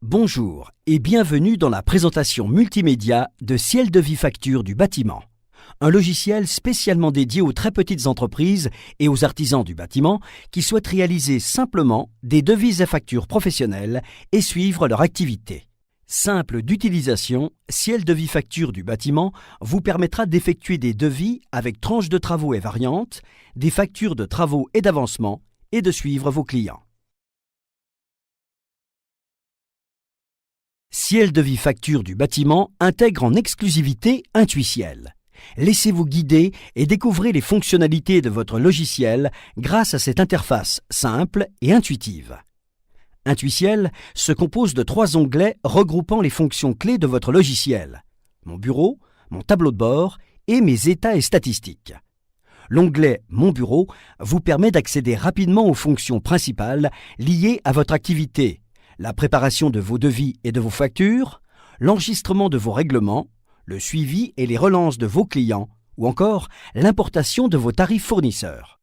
Bonjour et bienvenue dans la présentation multimédia de Ciel de Vie Facture du bâtiment, un logiciel spécialement dédié aux très petites entreprises et aux artisans du bâtiment qui souhaitent réaliser simplement des devises et factures professionnelles et suivre leur activité. Simple d'utilisation, Ciel de Vie Facture du bâtiment vous permettra d'effectuer des devis avec tranches de travaux et variantes, des factures de travaux et d'avancement et de suivre vos clients. Ciel de Vie Facture du bâtiment intègre en exclusivité Intuiciel. Laissez-vous guider et découvrez les fonctionnalités de votre logiciel grâce à cette interface simple et intuitive. Intuiciel se compose de 3 onglets regroupant les fonctions clés de votre logiciel: Mon bureau, mon tableau de bord et mes états et statistiques. L'onglet Mon bureau vous permet d'accéder rapidement aux fonctions principales liées à votre activité: la préparation de vos devis et de vos factures, l'enregistrement de vos règlements, le suivi et les relances de vos clients, ou encore l'importation de vos tarifs fournisseurs.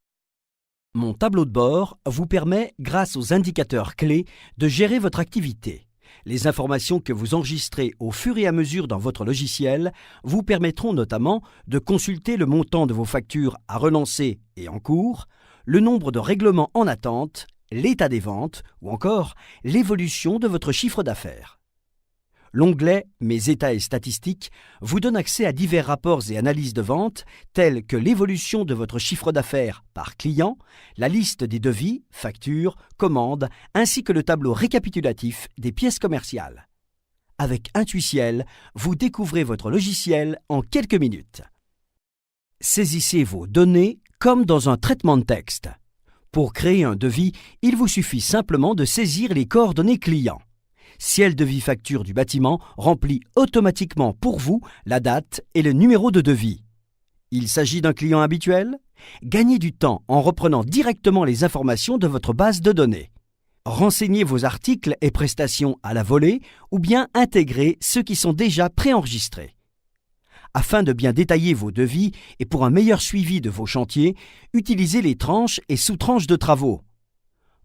Mon tableau de bord vous permet, grâce aux indicateurs clés, de gérer votre activité. Les informations que vous enregistrez au fur et à mesure dans votre logiciel vous permettront notamment de consulter le montant de vos factures à relancer et en cours, le nombre de règlements en attente, l'état des ventes ou encore l'évolution de votre chiffre d'affaires. L'onglet Mes états et statistiques vous donne accès à divers rapports et analyses de vente tels que l'évolution de votre chiffre d'affaires par client, la liste des devis, factures, commandes ainsi que le tableau récapitulatif des pièces commerciales. Avec Intuiciel, vous découvrez votre logiciel en quelques minutes. Saisissez vos données comme dans un traitement de texte. Pour créer un devis, il vous suffit simplement de saisir les coordonnées clients. Ciel de Vie Facture du bâtiment remplit automatiquement pour vous la date et le numéro de devis. Il s'agit d'un client habituel? Gagnez du temps en reprenant directement les informations de votre base de données. Renseignez vos articles et prestations à la volée ou bien intégrez ceux qui sont déjà préenregistrés. Afin de bien détailler vos devis et pour un meilleur suivi de vos chantiers, utilisez les tranches et sous-tranches de travaux.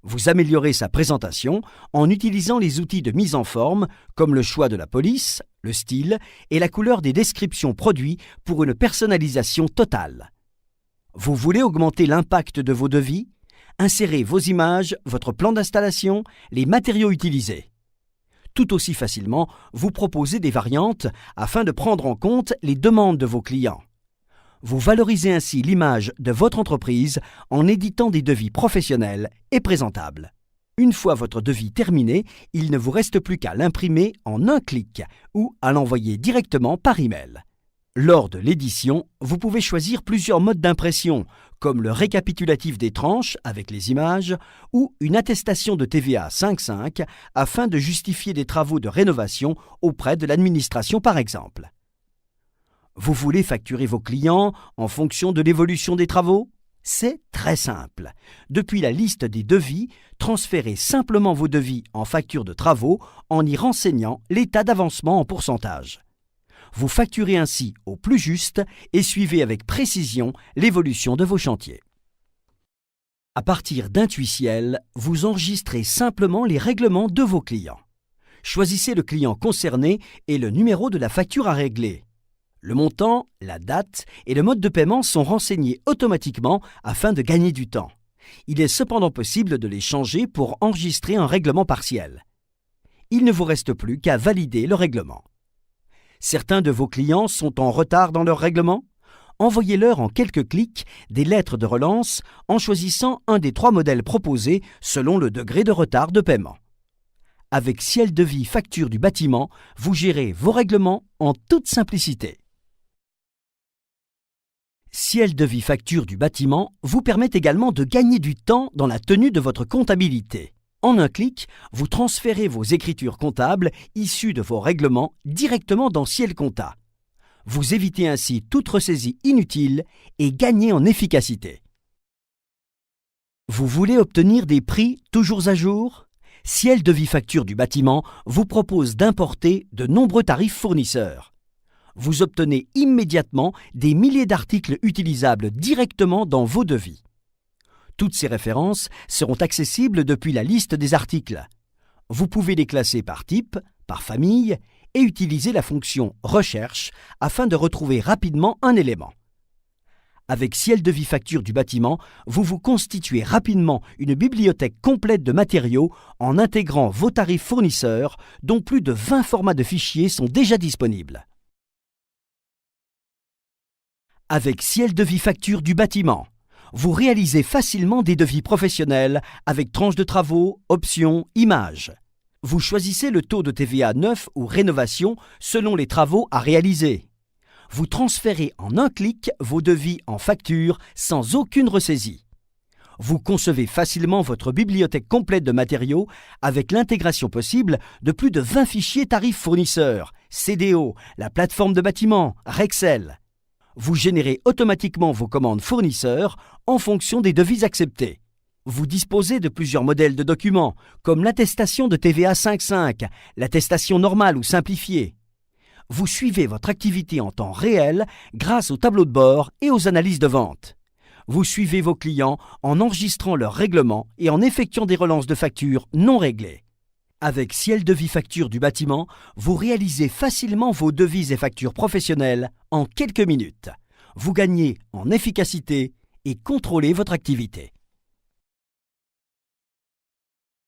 Vous améliorez sa présentation en utilisant les outils de mise en forme comme le choix de la police, le style et la couleur des descriptions produits pour une personnalisation totale. Vous voulez augmenter l'impact de vos devis? Insérez vos images, votre plan d'installation, les matériaux utilisés. Tout aussi facilement, vous proposez des variantes afin de prendre en compte les demandes de vos clients. Vous valorisez ainsi l'image de votre entreprise en éditant des devis professionnels et présentables. Une fois votre devis terminé, il ne vous reste plus qu'à l'imprimer en un clic ou à l'envoyer directement par email. Lors de l'édition, vous pouvez choisir plusieurs modes d'impression, comme le récapitulatif des tranches avec les images ou une attestation de TVA 5.5 afin de justifier des travaux de rénovation auprès de l'administration par exemple. Vous voulez facturer vos clients en fonction de l'évolution des travaux? C'est très simple. Depuis la liste des devis, transférez simplement vos devis en facture de travaux en y renseignant l'état d'avancement en pourcentage. Vous facturez ainsi au plus juste et suivez avec précision l'évolution de vos chantiers. À partir d'Intuiciel, vous enregistrez simplement les règlements de vos clients. Choisissez le client concerné et le numéro de la facture à régler. Le montant, la date et le mode de paiement sont renseignés automatiquement afin de gagner du temps. Il est cependant possible de les changer pour enregistrer un règlement partiel. Il ne vous reste plus qu'à valider le règlement. Certains de vos clients sont en retard dans leur règlement? Envoyez-leur en quelques clics des lettres de relance en choisissant un des 3 modèles proposés selon le degré de retard de paiement. Avec Ciel de Vie Facture du bâtiment, vous gérez vos règlements en toute simplicité. Ciel de Vie Facture du bâtiment vous permet également de gagner du temps dans la tenue de votre comptabilité. En un clic, vous transférez vos écritures comptables issues de vos règlements directement dans Ciel Compta. Vous évitez ainsi toute ressaisie inutile et gagnez en efficacité. Vous voulez obtenir des prix toujours à jour? Ciel de Vie Facture du bâtiment vous propose d'importer de nombreux tarifs fournisseurs. Vous obtenez immédiatement des milliers d'articles utilisables directement dans vos devis. Toutes ces références seront accessibles depuis la liste des articles. Vous pouvez les classer par type, par famille et utiliser la fonction « Recherche » afin de retrouver rapidement un élément. Avec Ciel de vie facture du bâtiment, vous vous constituez rapidement une bibliothèque complète de matériaux en intégrant vos tarifs fournisseurs, dont plus de 20 formats de fichiers sont déjà disponibles. Avec Ciel de vie facture du bâtiment, vous réalisez facilement des devis professionnels avec tranches de travaux, options, images. Vous choisissez le taux de TVA neuf ou rénovation selon les travaux à réaliser. Vous transférez en un clic vos devis en facture sans aucune ressaisie. Vous concevez facilement votre bibliothèque complète de matériaux avec l'intégration possible de plus de 20 fichiers tarifs fournisseurs, CDO, la plateforme de bâtiment, Rexel. Vous générez automatiquement vos commandes fournisseurs en fonction des devis acceptés. Vous disposez de plusieurs modèles de documents, comme l'attestation de TVA 5.5, l'attestation normale ou simplifiée. Vous suivez votre activité en temps réel grâce au tableau de bord et aux analyses de vente. Vous suivez vos clients en enregistrant leurs règlements et en effectuant des relances de factures non réglées. Avec Ciel de vie facture du bâtiment, vous réalisez facilement vos devis et factures professionnelles en quelques minutes. Vous gagnez en efficacité et contrôlez votre activité.